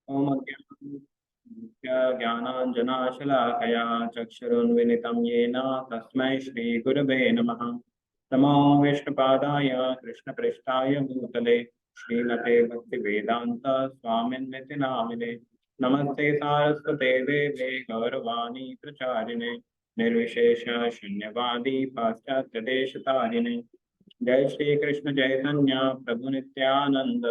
ओम ज्ञानाञ्जनाशलाकया चक्षुरुन्मिलितं येन तस्मै श्रीगुरवे नमः। नमो विष्णुपादाय कृष्णप्रेष्ठाय भूतले श्रीमते भक्तिवेदान्त स्वामिन्निति नामिने। नमस्ते सारस्वते देवे गौरवाणी प्रचारिणे निर्विशेष शून्यवादी पाश्चात्यदेशतारिणे। जय श्री कृष्ण चैतन्य प्रभु नित्यानंद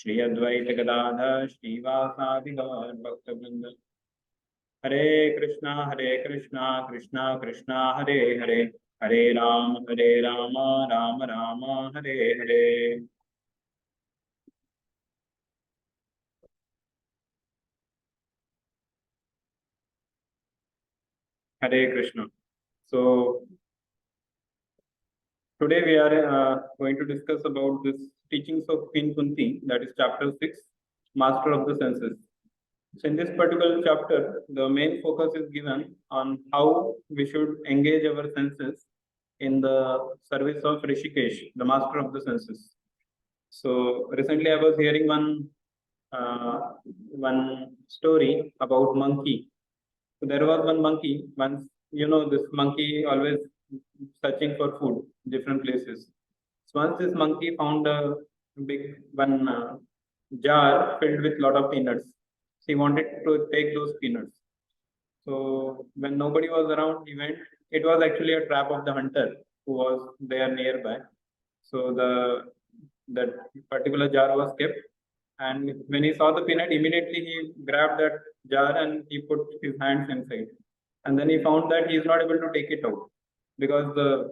श्री अद्वैत गदाधर श्रीवासादि गौर भक्तवृंद। हरे कृष्णा कृष्णा कृष्णा हरे हरे, हरे राम राम राम हरे हरे। हरे Krishna. So today we are going to discuss about this teachings of Queen Kunti, that is chapter 6, Master of the Senses. So in this particular chapter, the main focus is given on how we should engage our senses in the service of Rishikesh, the master of the senses. So recently I was hearing one story about monkey. So there was one monkey. Once, this monkey always searching for food, different places. So once this monkey found a big one jar filled with lot of peanuts. He wanted to take those peanuts. So when nobody was around, he went. It was actually a trap of the hunter who was there nearby. So that particular jar was kept, and when he saw the peanut, immediately he grabbed that jar and he put his hands inside. And then he found that he is not able to take it out because the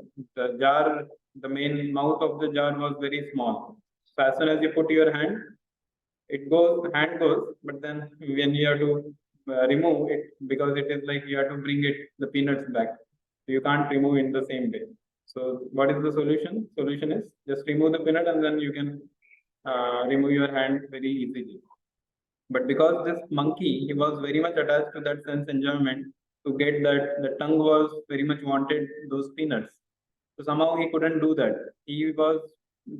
jar, the main mouth of the jar was very small. So as soon as you put your hand, hand goes, but then when you have to remove it, because it is like you have to bring the peanuts back. So you can't remove in the same day. So what is the solution? Solution is just remove the peanut and then you can remove your hand very easily. But because this monkey, he was very much attached to that sense enjoyment, to get that the tongue was very much wanted those peanuts. So somehow he couldn't do that. He was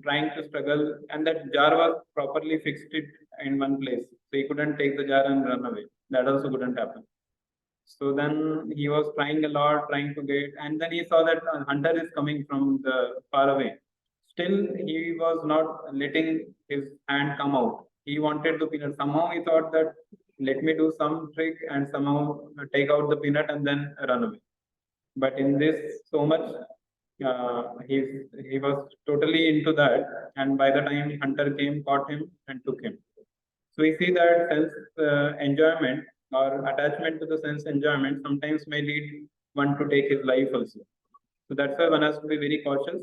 trying to struggle, and that jar was properly fixed it in one place. So he couldn't take the jar and run away. That also couldn't happen. So then he was trying a lot, trying to get, and then he saw that a hunter is coming from the far away. Still, he was not letting his hand come out. He wanted the peanut. Somehow he thought that let me do some trick and somehow take out the peanut and then run away. But in this, so much he was totally into that, and by the time hunter came, caught him and took him. So we see that sense enjoyment or attachment to the sense enjoyment sometimes may lead one to take his life also. So that's why one has to be very cautious,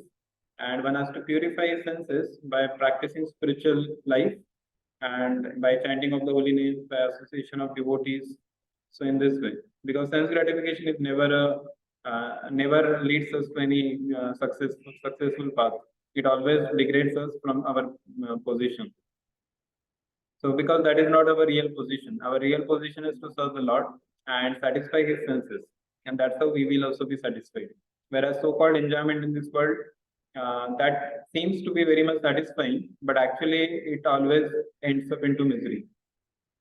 and one has to purify his senses by practicing spiritual life and by chanting of the holy names, by association of devotees. So in this way, because sense gratification is never leads us to any successful path. It always degrades us from our position. So because that is not our real position. Our real position is to serve the Lord and satisfy his senses. And that's how we will also be satisfied. Whereas so-called enjoyment in this world, that seems to be very much satisfying, but actually it always ends up into misery.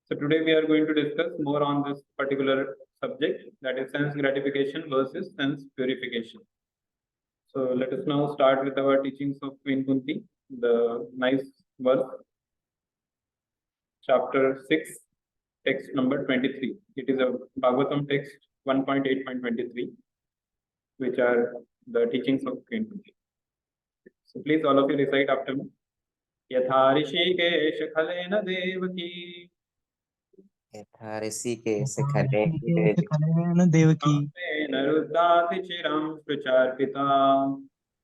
So today we are going to discuss more on this particular subject, that is sense gratification versus sense purification. So let us now start with our teachings of Queen Kunti, the nice verse, chapter 6, text number 23. It is a Bhagavatam text 1.8.23, which are the teachings of Queen Kunti. So please all of you recite after me. Yatha Rishikesh Khalena Devaki यथा Rishikesh खलेन Devaki Narudati Chiram Sucharpita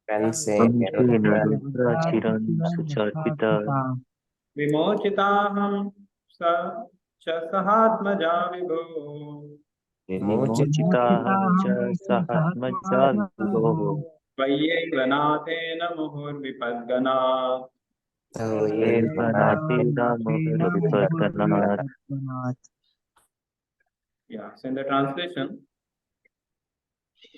कंसेन रुद्राचिरं सुचर्पिता Vimochitaham Sa Chasahatmaja Vibho विमोचिताः च सहात्मजा विभोः Vayevanatena Muhur Vipadganat. तव एव नातिरामोहरविपद्गणात्. Yeah, so in the translation,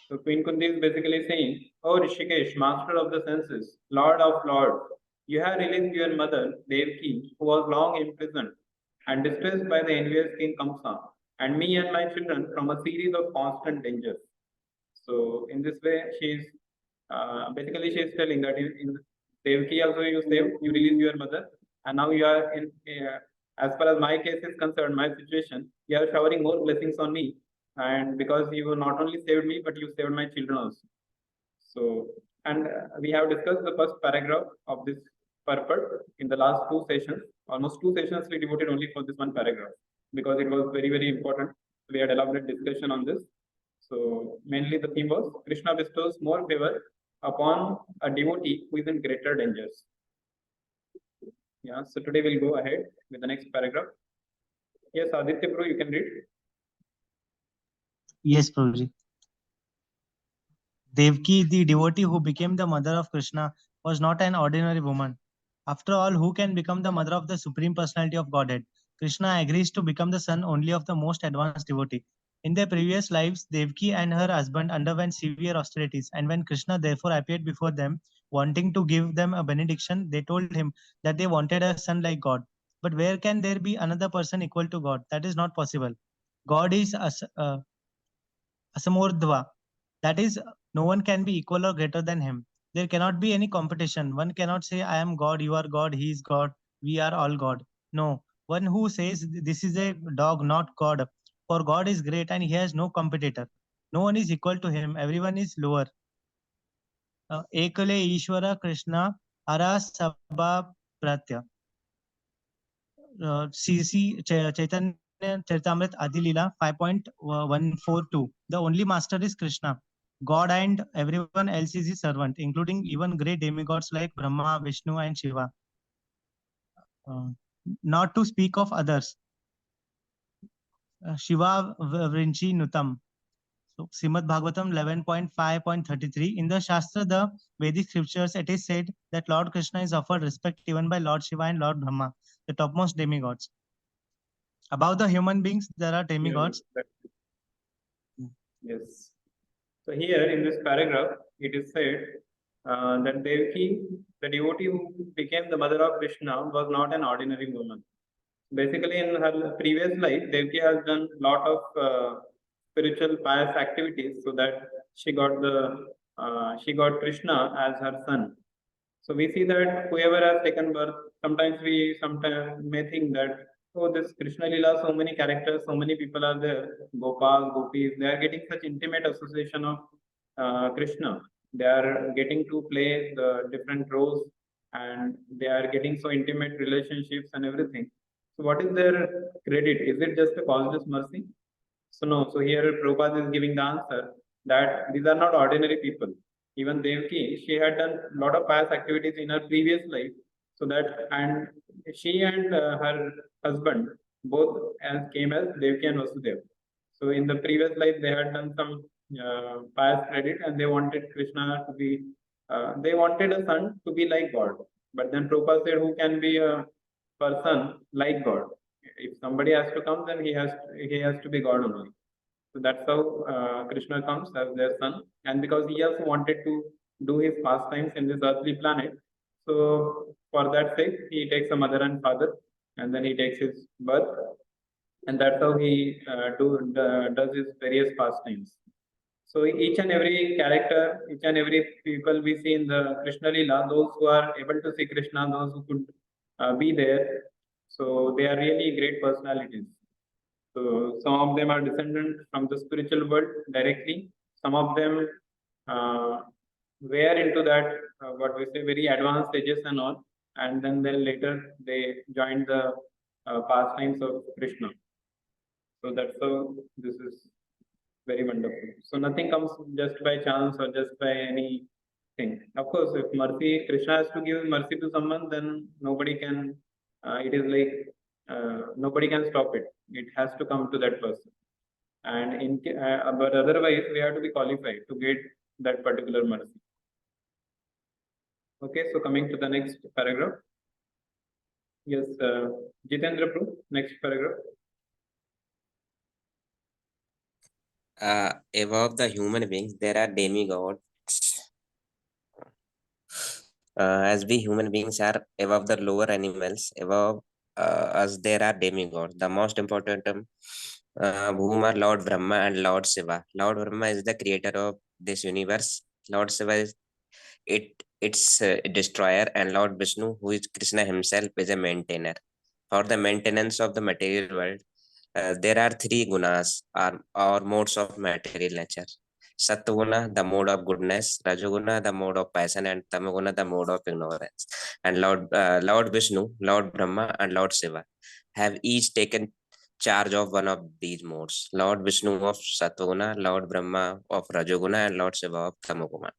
so Queen Kunti is basically saying, "O Rishikesh, master of the senses, lord of lords, you have released your mother, Devaki, who was long imprisoned. and distressed by the envious king Kamsa, and me and my children from a series of constant dangers. So in this way, basically she is telling that in Devaki also you saved, you released your mother, and now you are in. As far as my case is concerned, my situation, you are showering more blessings on me, and because you not only saved me, but you saved my children also. So, and we have discussed the first paragraph of this purport in the last two sessions. Almost two sessions we devoted only for this one paragraph because it was very, very important. We had elaborate discussion on this. So, mainly the theme was Krishna bestows more favor upon a devotee who is in greater dangers. Yeah, so today we'll go ahead with the next paragraph. Yes, Aditya Bro, you can read. Yes, Prabhuji. Devaki, the devotee who became the mother of Krishna, was not an ordinary woman. After all, who can become the mother of the Supreme Personality of Godhead? Krishna agrees to become the son only of the most advanced devotee. In their previous lives, Devaki and her husband underwent severe austerities, and when Krishna therefore appeared before them, wanting to give them a benediction, they told him that they wanted a son like God. But where can there be another person equal to God? That is not possible. God is asamordhva. That is, no one can be equal or greater than him. There cannot be any competition. One cannot say, I am God, you are God, he is God, we are all God. No, one who says this is a dog, not God. For God is great and he has no competitor. No one is equal to him, everyone is lower. Ekale Ishwara Krishna Ara Sabha Pratya. CC Chaitanya Charitamrit Adilila 5.142. The only master is Krishna. God and everyone else is his servant, including even great demigods like Brahma, Vishnu, and Shiva. Not to speak of others. Shiva Vrinchi Nutam. So, Srimad Bhagavatam 11.5.33. In the Shastra, the Vedic scriptures, it is said that Lord Krishna is offered respect even by Lord Shiva and Lord Brahma, the topmost demigods. Above the human beings, there are demigods. Yes. So here in this paragraph, it is said that Devaki, the devotee who became the mother of Krishna, was not an ordinary woman. Basically, in her previous life, Devaki has done a lot of spiritual pious activities, so that she got Krishna as her son. So we see that whoever has taken birth, sometimes we sometimes may think that, oh, this Krishna Lila, so many characters, so many people are there, Gopal, Gopis, they are getting such intimate association of Krishna. They are getting to play the different roles and they are getting so intimate relationships and everything. So what is their credit? Is it just a causeless mercy? So no. So here Prabhupada is giving the answer that these are not ordinary people. Even Devaki, she had done a lot of pious activities in her previous life. So that, and she and her husband both came as Devaki and Vasudeva. So in the previous life, they had done some pious credit and they wanted Krishna to be, they wanted a son to be like God. But then Prabhupada said, who can be a person like God? If somebody has to come, then he has to be God only. So that's how Krishna comes as their son, and because he also wanted to do his pastimes in this earthly planet, so for that sake he takes a mother and father, and then he takes his birth, and that's how he does his various pastimes. So each and every character, each and every people we see in the Krishna Lila, those who are able to see Krishna, those who could be there, so they are really great personalities. So some of them are descendant from the spiritual world directly. Some of them were into that what we say very advanced stages and all, and then later they joined the pastimes of Krishna. So that's how this is very wonderful. So nothing comes just by chance or just by anything. Of course, if mercy, Krishna has to give mercy to someone, then nobody can. It is like nobody can stop it. It has to come to that person. And but otherwise, we have to be qualified to get that particular mercy. Okay, so coming to the next paragraph. Yes, Jitendra Prabhu, next paragraph. Above the human beings, there are demigods. As we human beings are above the lower animals, above as there are demigods. The most important whom are Lord Brahma and Lord Shiva. Lord Brahma is the creator of this universe. Lord Shiva is its destroyer, and Lord Vishnu, who is Krishna himself, is a maintainer. For the maintenance of the material world, there are three gunas or modes of material nature. Satguna, the mode of goodness; Rajoguna, the mode of passion; and Tamaguna, the mode of ignorance. And Lord Vishnu, Lord Brahma, and Lord Shiva have each taken charge of one of these modes. Lord Vishnu of Satguna, Lord Brahma of Rajoguna, and Lord Shiva of Tamaguna.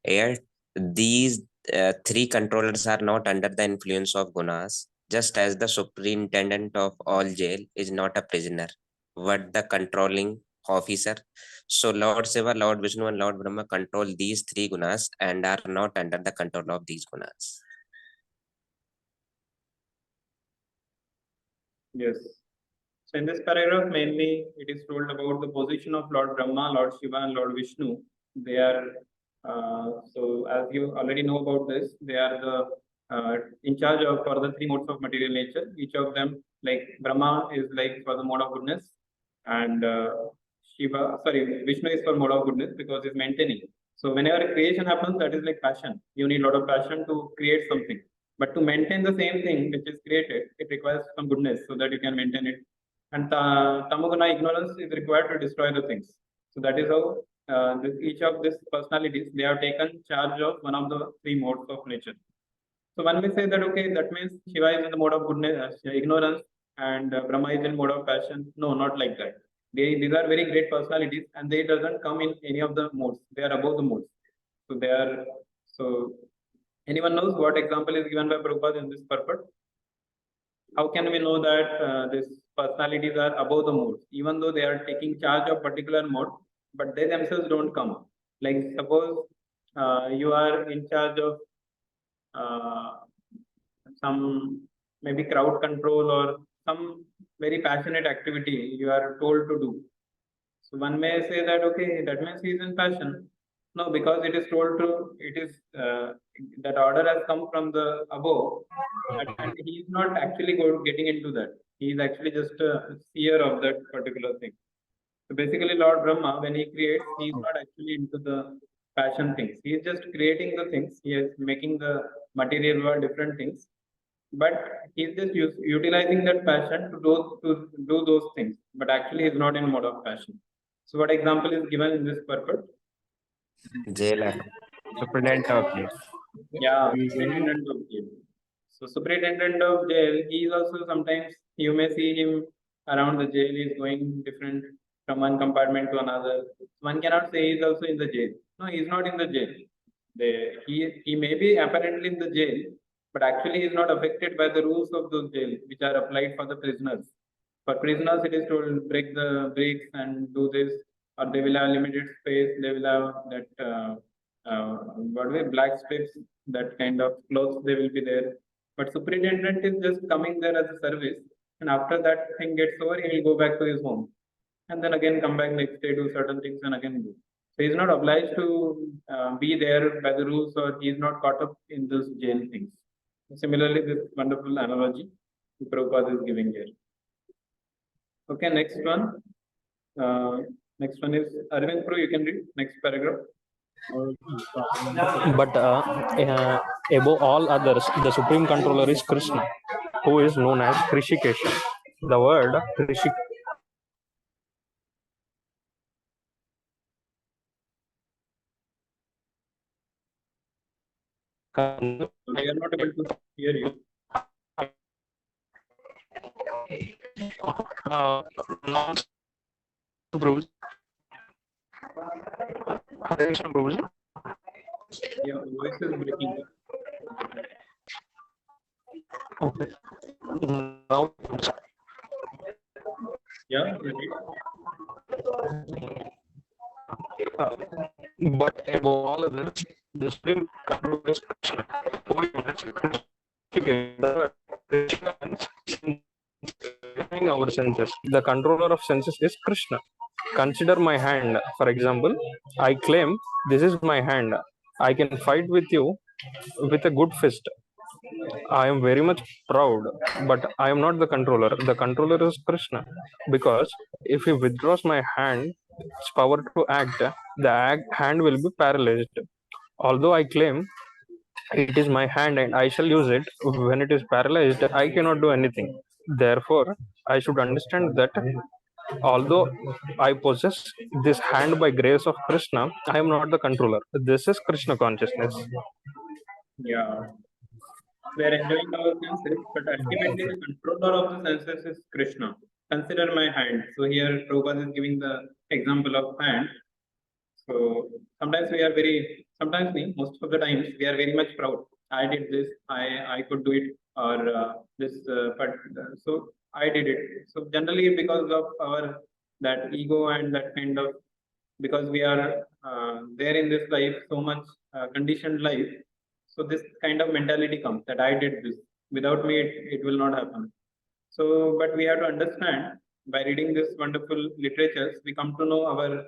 Yet these three controllers are not under the influence of gunas, just as the superintendent of all jail is not a prisoner, but the controlling officer. So Lord Shiva, Lord Vishnu, and Lord Brahma control these three gunas and are not under the control of these gunas. Yes. So in this paragraph, mainly it is told about the position of Lord Brahma, Lord Shiva, and Lord Vishnu. They are so as you already know about this, they are the in charge of for the three modes of material nature. Each of them, like Brahma, is like for the mode of goodness, and Vishnu is for mode of goodness because it's maintaining. So whenever creation happens, that is like passion. You need a lot of passion to create something. But to maintain the same thing which is created, it requires some goodness so that you can maintain it. And tamoguna ignorance is required to destroy the things. So that is how each of these personalities, they have taken charge of one of the three modes of nature. So one may say that okay, that means Shiva is in the mode of goodness, ignorance, and Brahma is in mode of passion. No, not like that. These are very great personalities, and they doesn't come in any of the modes. They are above the modes. So they are so. Anyone knows what example is given by Prabhupada in this purport? How can we know that these personalities are above the mode, even though they are taking charge of particular mode, but they themselves don't come? Like suppose you are in charge of uh, some maybe crowd control or some very passionate activity you are told to do. So one may say that okay, that means he is in passion. No, because it is told to it is that order has come from the above, and he is not actually getting into that. He is actually just a seer of that particular thing. So basically, Lord Brahma, when he creates, he is not actually into the passion things. He is just creating the things. He is making the material world different things, but he is just utilizing that passion to do those things. But actually, he is not in mode of passion. So, what example is given in this purport? Jailer, superintendent of jail. Yeah, superintendent of jail. So superintendent of jail, he is also sometimes you may see him around the jail. He is going different from one compartment to another. One cannot say he is also in the jail. No, he is not in the jail. He may be apparently in the jail, but actually he is not affected by the rules of those jail, which are applied for the prisoners. For prisoners, it is told break the bricks and do this, or they will have limited space. They will have that what way black strips, that kind of clothes. They will be there, but superintendent is just coming there as a service, and after that thing gets over, he will go back to his home, and then again come back next day, do certain things, and again go. So he's not obliged to be there by the rules, or he's not caught up in those jail things. Similarly, this wonderful analogy Prabhupada is giving here. Okay, next one. Next one is Arvind Pro. You can read next paragraph. But above all others, the supreme controller is Krishna, who is known as Gratification. The word We are not able to hear you. proves Your voice is breaking. okay. Now, Yeah, repeat. but above all others, the supreme controller is Krishna, who is known as Gratification. The our senses. The controller of senses is Krishna. Consider my hand. For example, I claim this is my hand. I can fight with you with a good fist. I am very much proud, but I am not the controller. The controller is Krishna. Because if he withdraws my hand, its power to act, the hand will be paralyzed. Although I claim it is my hand and I shall use it, when it is paralyzed, I cannot do anything. Therefore, I should understand that although I possess this hand by grace of Krishna, I am not the controller. This is Krishna consciousness. Yeah, we are enjoying our senses, but ultimately the controller of the senses is Krishna. Consider my hand. So here Prabhupada is giving the example of hand. So sometimes we are very, sometimes most of the times we are very much proud. I did this. I could do it, or this. So I did it. So generally because of our that ego and that kind of, because we are there in this life so much conditioned life. So this kind of mentality comes that I did this. Without me, it will not happen. So, but we have to understand by reading this wonderful literatures, we come to know our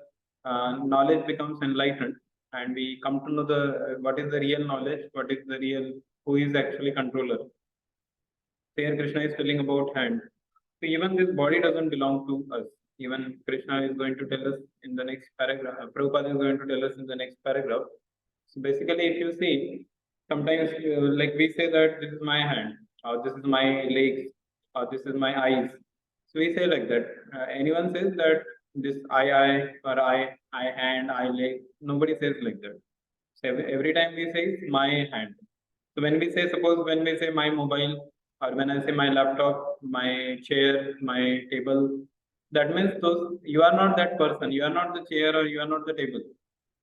knowledge becomes enlightened, and we come to know the what is the real knowledge, what is the real, who is actually controller. Here Krishna is telling about hand. So even this body doesn't belong to us. Even Krishna is going to tell us in the next paragraph. Prabhupada is going to tell us in the next paragraph. So basically, if you see, sometimes like we say that this is my hand, or this is my legs, or this is my eyes. So we say like that. Anyone says that this I, or I hand, I leg. Nobody says like that. So every time we say my hand. So when we say, suppose when we say my mobile, or when I say my laptop, my chair, my table, that means those you are not that person. You are not the chair or you are not the table.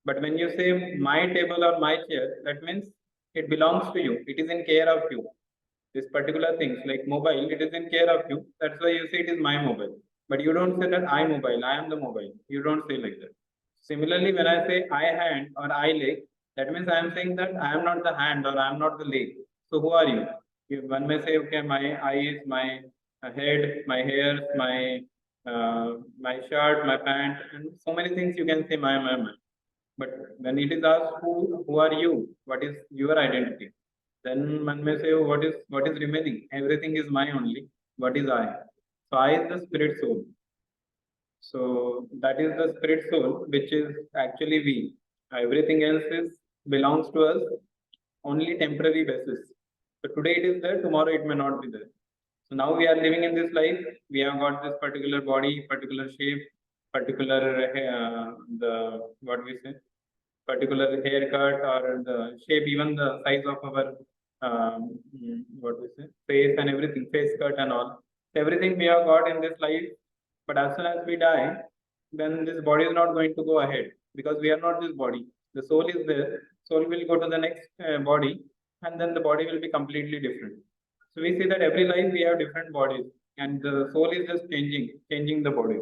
But when you say my table or my chair, that means it belongs to you. It is in care of you. This particular things like mobile, it is in care of you. That's why you say it is my mobile. But you don't say that I mobile, I am the mobile. You don't say like that. Similarly, when I say I hand or I leg, that means I am saying that I am not the hand or I am not the leg. So who are you? One may say, okay, my eyes, my head, my hairs, my shirt, my pant, and so many things you can say my. But when it is asked who are you? What is your identity? Then one may say, oh, what is remaining? Everything is my only. What is I? So I is the spirit soul. So that is the spirit soul, which is actually we. Everything else is belongs to us only temporary basis. So today it is there, tomorrow it may not be there. So now we are living in this life. We have got this particular body, particular shape, particular the what we say, particular haircut or the shape, even the size of our what we say, face and everything, face cut and all. Everything we have got in this life, but as soon as we die, then this body is not going to go ahead because we are not this body. The soul is there. Soul will go to the next body, and then the body will be completely different. So we see that every life we have different bodies, and the soul is just changing the body.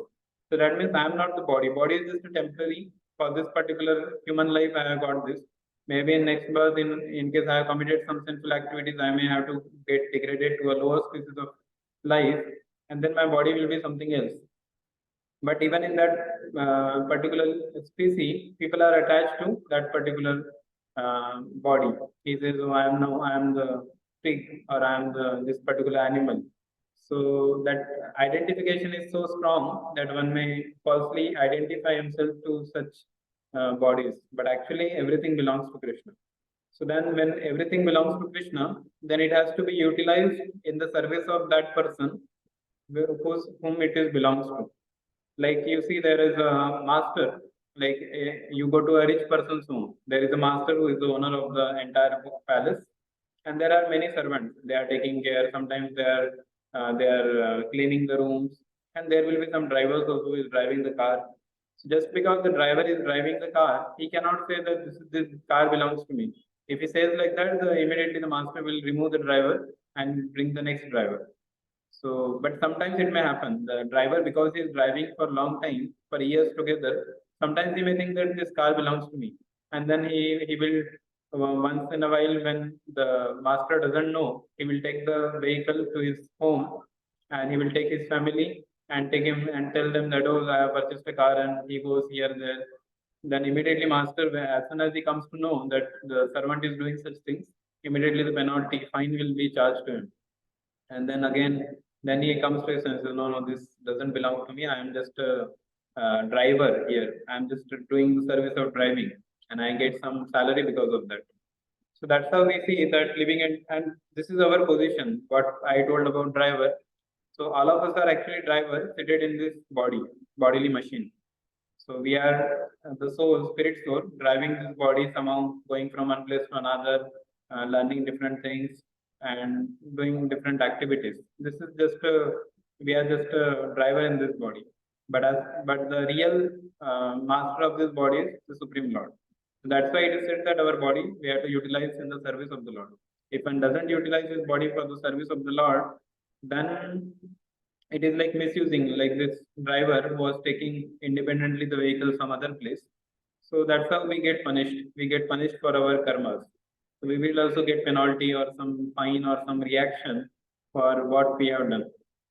So that means I am not the body. Body is just a temporary. For this particular human life, I have got this. Maybe in next birth, in case I have committed some sinful activities, I may have to get degraded to a lower species of life, and then my body will be something else. But even in that particular species, people are attached to that particular body. He says, "Oh, I am the pig, or I am the this particular animal." So that identification is so strong that one may falsely identify himself to such bodies. But actually, everything belongs to Krishna. So then, when everything belongs to Krishna, then it has to be utilized in the service of that person whom it is belongs to. Like you see, there is a master. Like you go to a rich person's home, there is a master who is the owner of the entire palace, and there are many servants. They are taking care. Sometimes they are cleaning the rooms, and there will be some drivers also who is driving the car. So just because the driver is driving the car, he cannot say that this car belongs to me. If he says like that, immediately the master will remove the driver and bring the next driver. So, but sometimes it may happen. The driver, because he is driving for a long time, for years together, sometimes he may think that this car belongs to me. And then he will, once in a while, when the master doesn't know, he will take the vehicle to his home, and he will take his family and take him and tell them that, oh, I have purchased a car, and he goes here, there. Then immediately master, as soon as he comes to know that the servant is doing such things, immediately the penalty, fine will be charged to him. And then again, then he comes to his senses, no, this doesn't belong to me. I am just a driver here. I'm just doing the service of driving, and I get some salary because of that. So that's how we see that living in, and this is our position, what I told about driver. So all of us are actually drivers seated in this bodily machine. So we are the soul, spirit soul, driving this body somehow, going from one place to another, learning different things and doing different activities. This is just we are just a driver in this body. But the real master of this body is the Supreme Lord. So that's why it is said that our body we have to utilize in the service of the Lord. If one doesn't utilize his body for the service of the Lord, then it is like misusing, like this driver who was taking independently the vehicle from other place. So that's how we get punished. We get punished for our karmas. So we will also get penalty or some fine or some reaction for what we have done.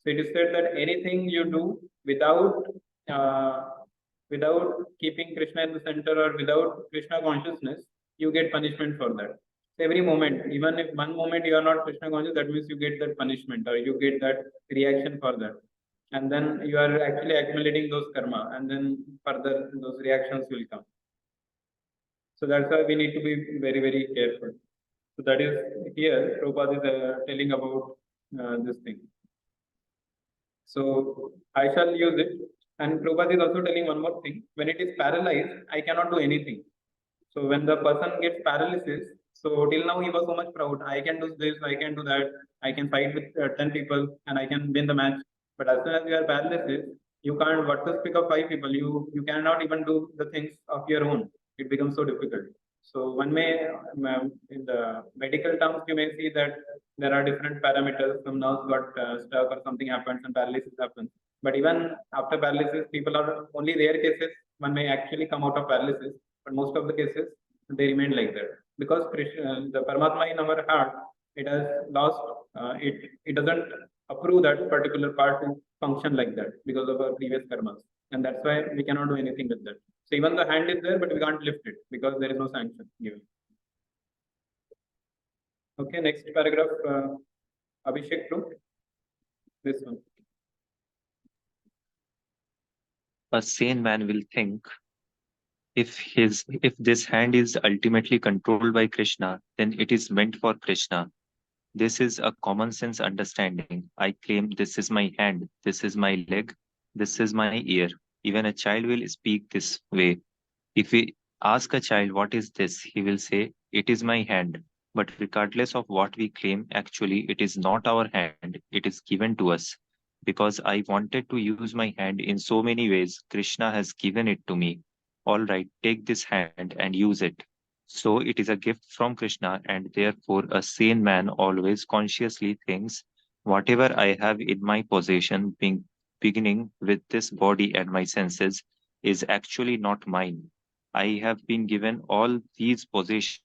So it is said that anything you do without uh, without keeping Krishna in the center or without Krishna consciousness, you get punishment for that. So every moment, even if one moment you are not Krishna conscious, that means you get that punishment or you get that reaction for that. And then you are actually accumulating those karma, and then further those reactions will come. So that's why we need to be very, very careful. So that is here, Prabhupada is telling about this thing. So I shall use it. And Prabhupada is also telling one more thing. When it is paralyzed, I cannot do anything. So when the person gets paralysis, so till now he was so much proud. I can do this, I can do that. I can fight with 10 people and I can win the match. But as soon as you are paralysis, you can't, what to speak of 5 people, you cannot even do the things of your own. It becomes so difficult. So one may, in the medical terms, you may see that there are different parameters. Some nerves got stuck or something happens and paralysis happens. But even after paralysis, people are only rare cases, one may actually come out of paralysis. But most of the cases, they remain like that. Because Krishna, the Paramatma in our heart, it has lost, it doesn't approve that particular part to function like that because of our previous karmas. And that's why we cannot do anything with that. So even the hand is there, but we can't lift it because there is no sanction given. Okay, next paragraph, Abhishek to this one. A sane man will think, if this hand is ultimately controlled by Krishna, then it is meant for Krishna. This is a common sense understanding. I claim this is my hand, this is my leg, this is my ear. Even a child will speak this way. If we ask a child what is this, he will say, it is my hand. But regardless of what we claim, actually it is not our hand, it is given to us. Because I wanted to use my hand in so many ways, Krishna has given it to me. All right, take this hand and use it. So it is a gift from Krishna, and therefore a sane man always consciously thinks, whatever I have in my possession, beginning with this body and my senses, is actually not mine. I have been given all these possessions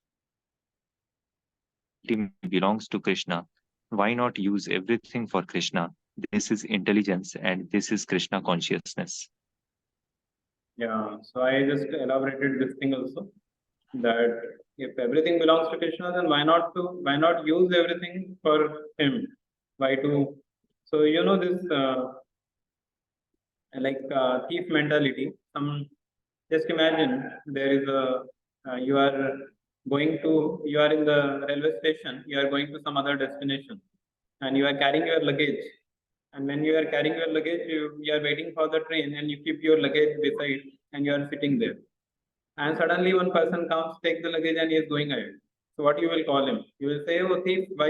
belongs to Krishna. Why not use everything for Krishna? This is intelligence and this is Krishna consciousness. Yeah, so I just elaborated this thing also, that if everything belongs to Krishna, then why not use everything for him? Why to? So this thief mentality. Just imagine there is you are you are in the railway station, you are going to some other destination, and you are carrying your luggage. And when you are carrying your luggage, you are waiting for the train, and you keep your luggage beside, and you are sitting there. And suddenly one person comes, takes the luggage, and he is going ahead. So what you will call him? You will say, "Oh thief, why?"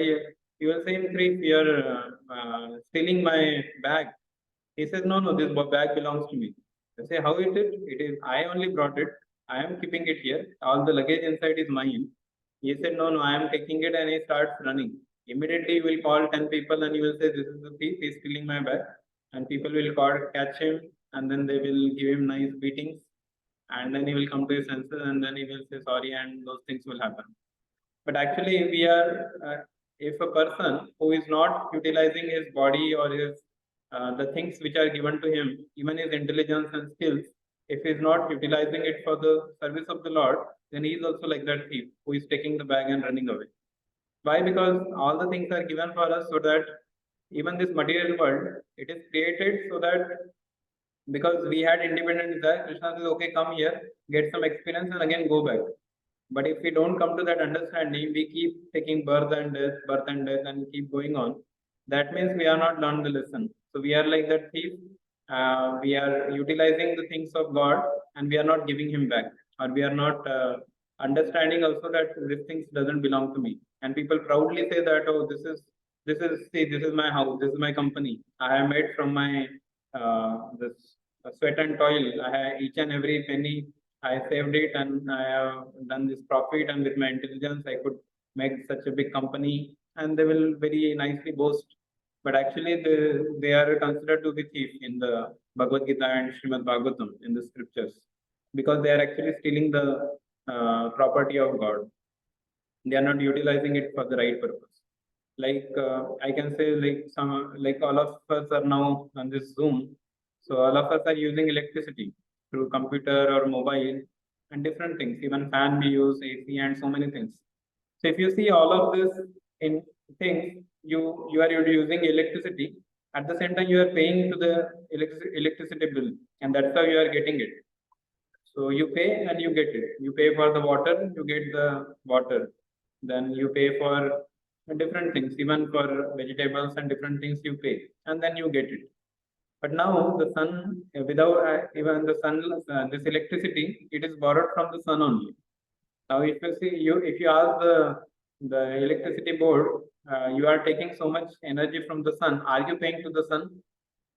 You will say, "Thief, you are stealing my bag." He says, "No, this bag belongs to me." I say, "How is it? It is I only brought it. I am keeping it here. All the luggage inside is mine." He said, "No, I am taking it," and he starts running. Immediately, you will call 10 people and you will say, "This is the thief. He is stealing my bag." And people will catch him, and then they will give him nice beatings, and then he will come to his senses, and then he will say sorry, and those things will happen. But actually, if a person who is not utilizing his body or his the things which are given to him, even his intelligence and skills, if he is not utilizing it for the service of the Lord, then he is also like that thief who is taking the bag and running away. Why? Because all the things are given for us so that even this material world, it is created so that because we had independent desire, Krishna says, okay, come here, get some experience and again go back. But if we don't come to that understanding, we keep taking birth and death and keep going on. That means we are not learned the lesson. So we are like that thief. We are utilizing the things of God and we are not giving him back. Or we are not understanding also that these things doesn't belong to me. And people proudly say that, oh, this is my house, this is my company. I have made from my this sweat and toil. I have each and every penny I saved it and I have done this profit, and with my intelligence I could make such a big company, and they will very nicely boast. But actually they are considered to be thief in the Bhagavad Gita and Srimad Bhagavatam in the scriptures, because they are actually stealing the property of God. They are not utilizing it for the right purpose. Like I can say, like all of us are now on this Zoom, so all of us are using electricity through computer or mobile and different things. Even fan we use, AC, and so many things. So if you see all of this in things, you are using electricity. At the same time, you are paying to the electricity bill, and that's how you are getting it. So you pay and you get it. You pay for the water, you get the water. Then you pay for different things, even for vegetables and different things you pay, and then you get it. But now the sun, without even the sun, this electricity, it is borrowed from the sun only. Now, if you see, if you ask the electricity board, you are taking so much energy from the sun. Are you paying to the sun?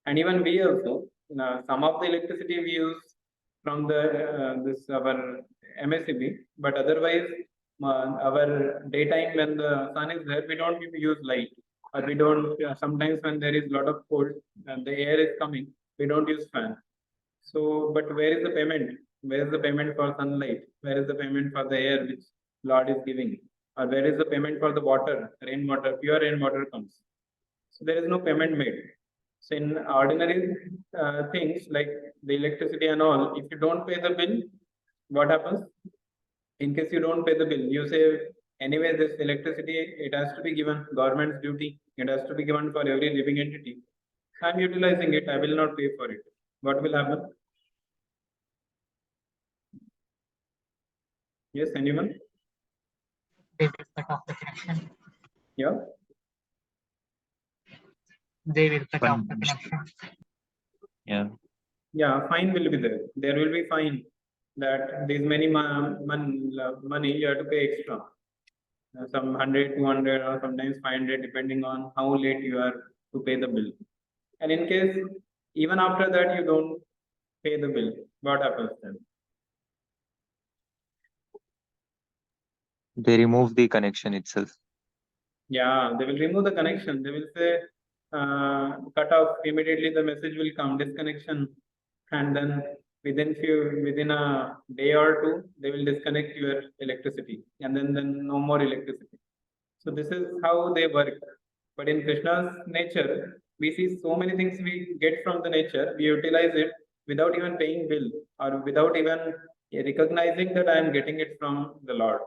And even we also, some of the electricity we use from the this our MSCB, but otherwise our daytime when the sun is there, we don't use light, or we don't. Sometimes when there is a lot of cold and the air is coming, we don't use fan. So, but where is the payment? Where is the payment for sunlight? Where is the payment for the air which Lord is giving? Or where is the payment for the water, rainwater, pure rainwater comes? So there is no payment made. So in ordinary things like the electricity and all, if you don't pay the bill, what happens? In case you don't pay the bill, you say, anyway, this electricity, it has to be given, government's duty, it has to be given for every living entity. I'm utilizing it, I will not pay for it. What will happen? Yes, anyone? They will cut off the connection. Yeah. They will cut off the One- connection. Yeah. Yeah, fine will be there. There will be fine that these many money you have to pay extra. Some 100, 200, or sometimes 500, depending on how late you are to pay the bill. And in case, even after that, you don't pay the bill, what happens then? They remove the connection itself. Yeah, they will remove the connection. They will say, cut off immediately. The message will come, disconnection, and then within a day or two, they will disconnect your electricity, and then no more electricity. So this is how they work. But in Krishna's nature, we see so many things we get from the nature. We utilize it without even paying bill, or without even recognizing that I am getting it from the Lord.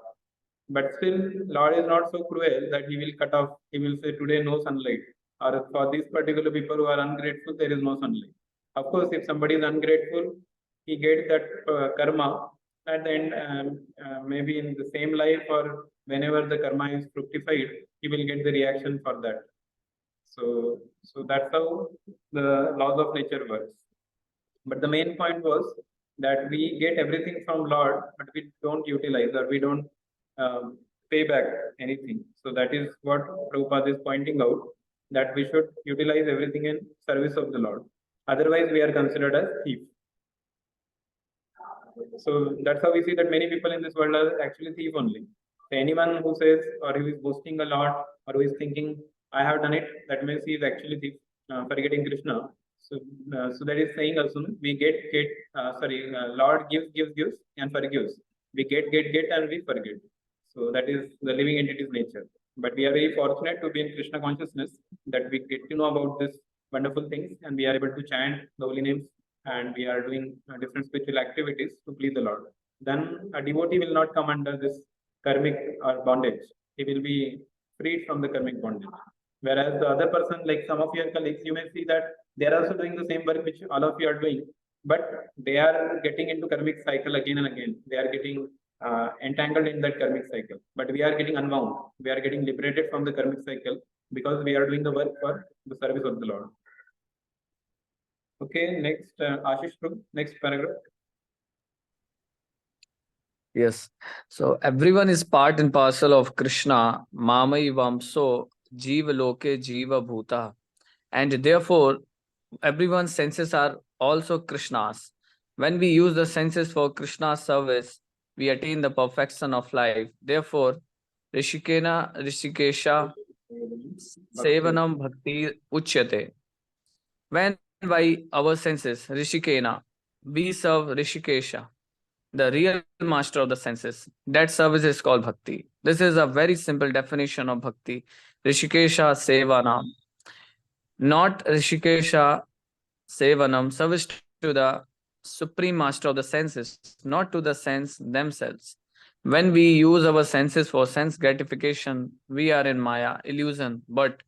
But still, Lord is not so cruel that he will cut off. He will say, today no sunlight. Or for these particular people who are ungrateful, there is no sunlight. Of course, if somebody is ungrateful, he gets that karma at the end, maybe in the same life, or whenever the karma is fructified, he will get the reaction for that. So that's how the laws of nature works. But the main point was that we get everything from Lord, but we don't utilize, or we don't pay back anything. So that is what Prabhupada is pointing out, that we should utilize everything in service of the Lord. Otherwise, we are considered as thief. So that's how we see that many people in this world are actually thief only. So anyone who says, or who is boasting a lot, or who is thinking, I have done it, that means he is actually thief, forgetting Krishna. So that is saying also, we Lord gives, and forgives. We get, and we forget. So that is the living entity's nature. But we are very fortunate to be in Krishna consciousness, that we get to know about this wonderful things, and we are able to chant the holy names, and we are doing different spiritual activities to please the Lord. Then a devotee will not come under this karmic or bondage. He will be freed from the karmic bondage. Whereas the other person, like some of your colleagues, you may see that they are also doing the same work which all of you are doing, but they are getting into karmic cycle again and again. They are getting entangled in that karmic cycle. But we are getting unwound. We are getting liberated from the karmic cycle because we are doing the work for the service of the Lord. Okay, next, Ashish, next paragraph. Yes. So everyone is part and parcel of Krishna, Mamai Vamso, Jiva Loke, Jiva Bhuta. And therefore, everyone's senses are also Krishna's. When we use the senses for Krishna's service, we attain the perfection of life. Therefore, Rishikesha Sevanam Bhakti Uchyate. When by our senses, Rishikena, we serve Rishikesha, the real master of the senses. That service is called bhakti. This is a very simple definition of bhakti. Rishikesha Sevanam. Not Rishikesha Sevanam, service to the supreme master of the senses, not to the sense themselves. When we use our senses for sense gratification, we are in Maya, illusion. But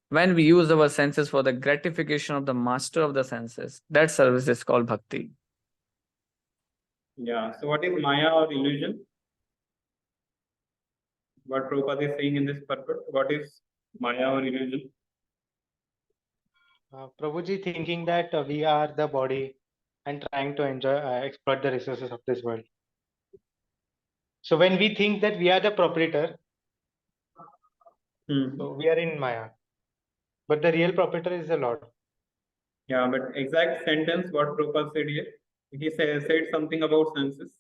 when we use our senses for the gratification of the master of the senses, that service is called bhakti. Yeah, so what is Maya or illusion? What Prabhupada is saying in this purport, what is Maya or illusion? Prabhuji thinking that we are the body and trying to enjoy, exploit the resources of this world. So when we think that we are the proprietor, so we are in Maya. But the real proprietor is the Lord. Yeah, but exact sentence what Prabhupada said here, he said something about senses.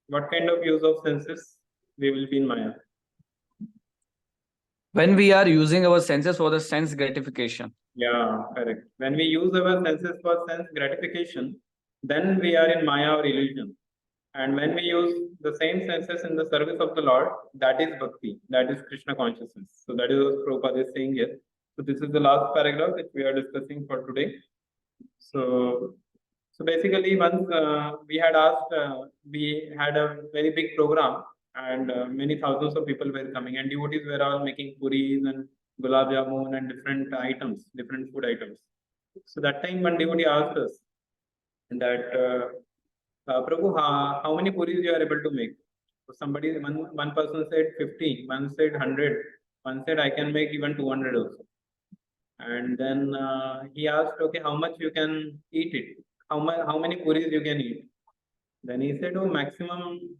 What kind of use of senses we will be in Maya? When we are using our senses for the sense gratification. Yeah, correct. When we use our senses for sense gratification, then we are in Maya or illusion. And when we use the same senses in the service of the Lord, that is bhakti, that is Krishna consciousness. So that is what Prabhupada is saying here. So this is the last paragraph which we are discussing for today. So basically, once we had asked, we had a very big program, and many thousands of people were coming, and devotees were all making puris and gulab jamun and different items, different food items. So that time one devotee asked us that, Prabhu, how many puris you are able to make? So one person said 50, one said 100, one said I can make even 200 also. And then he asked, okay, how much you can eat it? How many puris you can eat? Then he said, oh, maximum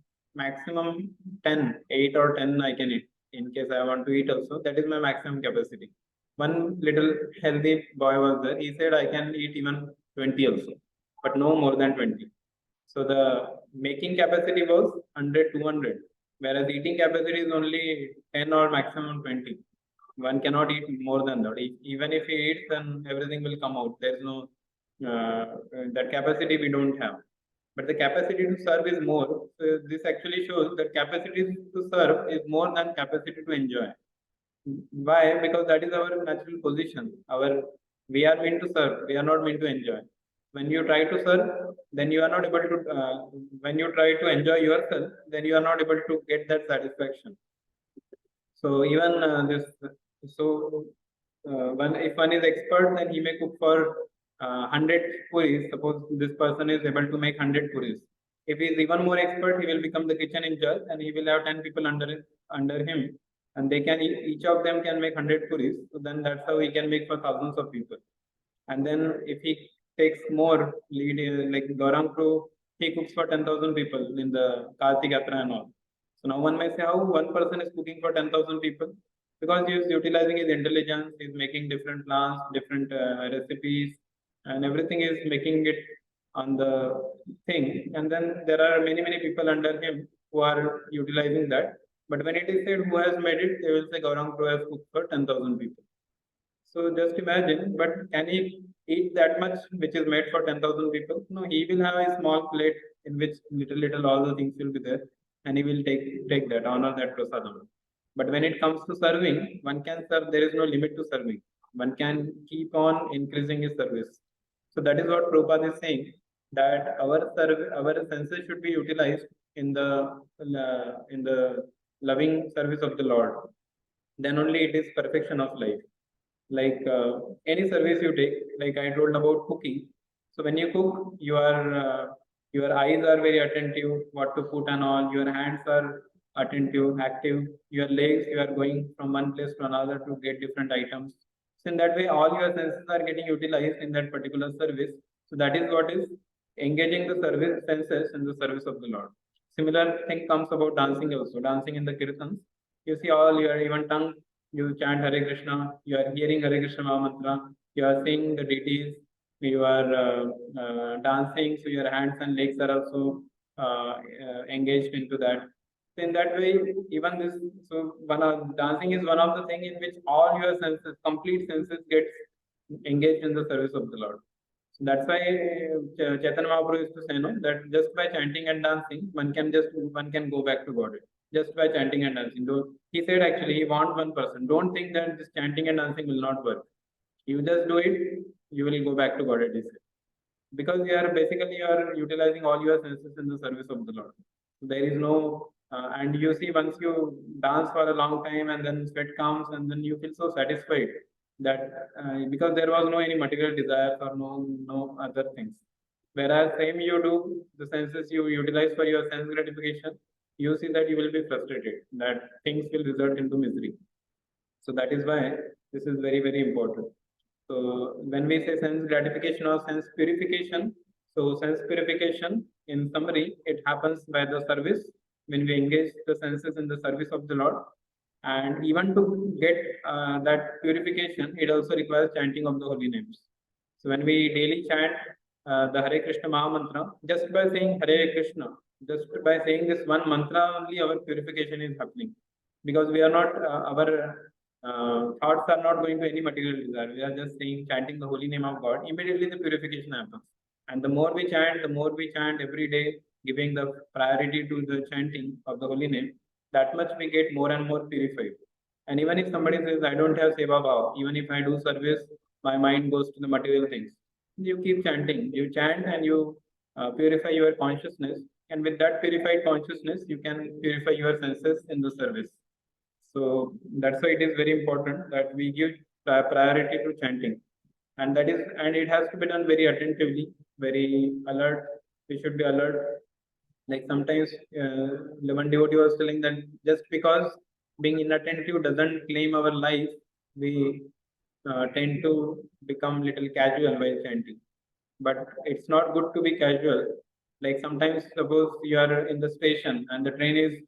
10, 8 or 10 I can eat. In case I want to eat also, that is my maximum capacity. One little healthy boy was there. He said, I can eat even 20 also, but no more than 20. So the making capacity was 100, 200, whereas eating capacity is only 10 or maximum 20. One cannot eat more than that. Even if he eats, then everything will come out. There's no that capacity we don't have. But the capacity to serve is more. So this actually shows that capacity to serve is more than capacity to enjoy. Why? Because that is our natural position. We are meant to serve. We are not meant to enjoy. When you try to serve, then you are not able to. When you try to enjoy yourself, then you are not able to get that satisfaction. So even if one is expert, then he may cook for 100 puris. Suppose this person is able to make 100 puris. If he is even more expert, he will become the kitchen in charge, and he will have 10 people under him, and they can each of them can make 100 puris. So then that's how he can make for thousands of people. And then if he takes more lead, like Gaurang Pro, he cooks for 10,000 people in the Kartik Yatra and all. So now one may say how one person is cooking for 10,000 people, because he is utilizing his intelligence, he is making different plans, different recipes, and everything is making it on the thing. And then there are many people under him who are utilizing that. But when it is said who has made it, they will say Gaurang Pro has cooked for 10,000 people. So just imagine, but can he eat that much which is made for 10,000 people? No, he will have a small plate in which little all the things will be there, and he will take that, honor that prasadam. But when it comes to serving, one can serve, there is no limit to serving. One can keep on increasing his service. So that is what Prabhupada is saying, that our senses should be utilized in the loving service of the Lord, then only it is perfection of life. Like any service you take, like I told about cooking. So when you cook, your eyes are very attentive, what to put and all. Your hands are attentive, active. Your legs, you are going from one place to another to get different items. So in that way, all your senses are getting utilized in that particular service. So that is what is engaging the service senses in the service of the Lord. Similar thing comes about dancing also. Dancing in the kirtans, you see all your even tongue, you chant Hare Krishna, you are hearing Hare Krishna mantra, you are seeing the deities, you are dancing, so your hands and legs are also engaged into that. So in that way, even this, so one of dancing is one of the thing in which all your senses, complete senses, gets engaged in the service of the Lord. So that's why Chaitanya Mahaprabhu used to say, no, that just by chanting and dancing, one can go back to God. Just by chanting and dancing. Though he said actually he wants one person. Don't think that this chanting and dancing will not work. You just do it, you will go back to God. He said. Because you are utilizing all your senses in the service of the Lord. There is no and you see once you dance for a long time and then sweat comes and then you feel so satisfied that because there was no any material desires or no other things. Whereas same you do the senses you utilize for your sense gratification, you see that you will be frustrated, that things will result into misery. So that is why this is very, very important. So when we say sense gratification or sense purification, so sense purification, in summary, it happens by the service when we engage the senses in the service of the Lord. And even to get that purification, it also requires chanting of the holy names. So when we daily chant the Hare Krishna Maha Mantra, just by saying Hare Krishna, just by saying this one mantra only, our purification is happening. Because we are not, our thoughts are not going to any material desire. We are just saying, chanting the holy name of God. Immediately the purification happens. And the more we chant every day, giving the priority to the chanting of the holy name, that much we get more and more purified. And even if somebody says, I don't have seva bhav, even if I do service, my mind goes to the material things. You keep chanting. You chant and you purify your consciousness. And with that purified consciousness, you can purify your senses in the service. So that's why it is very important that we give priority to chanting, and it has to be done very attentively, very alert. We should be alert. Like sometimes, one devotee was telling that just because being inattentive doesn't claim our life, we tend to become little casual while chanting. But it's not good to be casual. Like sometimes, suppose you are in the station and the train is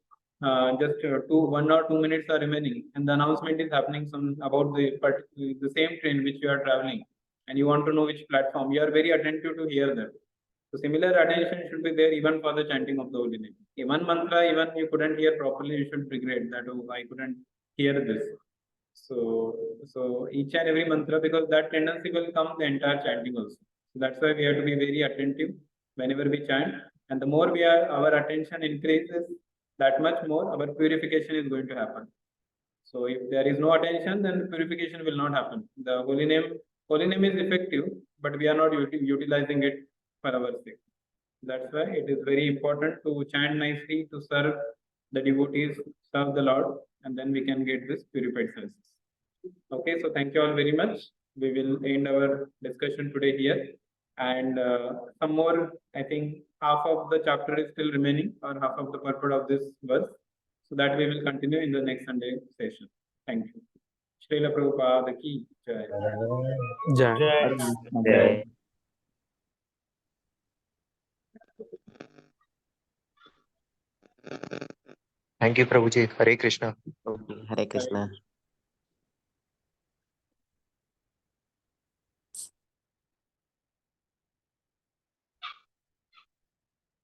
just 1 or 2 minutes are remaining, and the announcement is happening about the same train which you are traveling, and you want to know which platform. You are very attentive to hear that. So similar attention should be there even for the chanting of the holy name. One mantra, even you couldn't hear properly, you should regret that, oh, I couldn't hear this. So each and every mantra, because that tendency will come the entire chanting also. So that's why we have to be very attentive whenever we chant. And the more our attention increases, that much more our purification is going to happen. So if there is no attention, then purification will not happen. The holy name is effective, but we are not utilizing it for our sake. That's why it is very important to chant nicely, to serve the devotees, serve the Lord, and then we can get this purified senses. Okay, so thank you all very much. We will end our discussion today here. And some more, I think half of the chapter is still remaining, or half of the purport of this verse. So that we will continue in the next Sunday session. Thank you. Srila Prabhupada ki jai. Jai. Jai. Thank you, Prabhuji. Hare Krishna. Hare Krishna.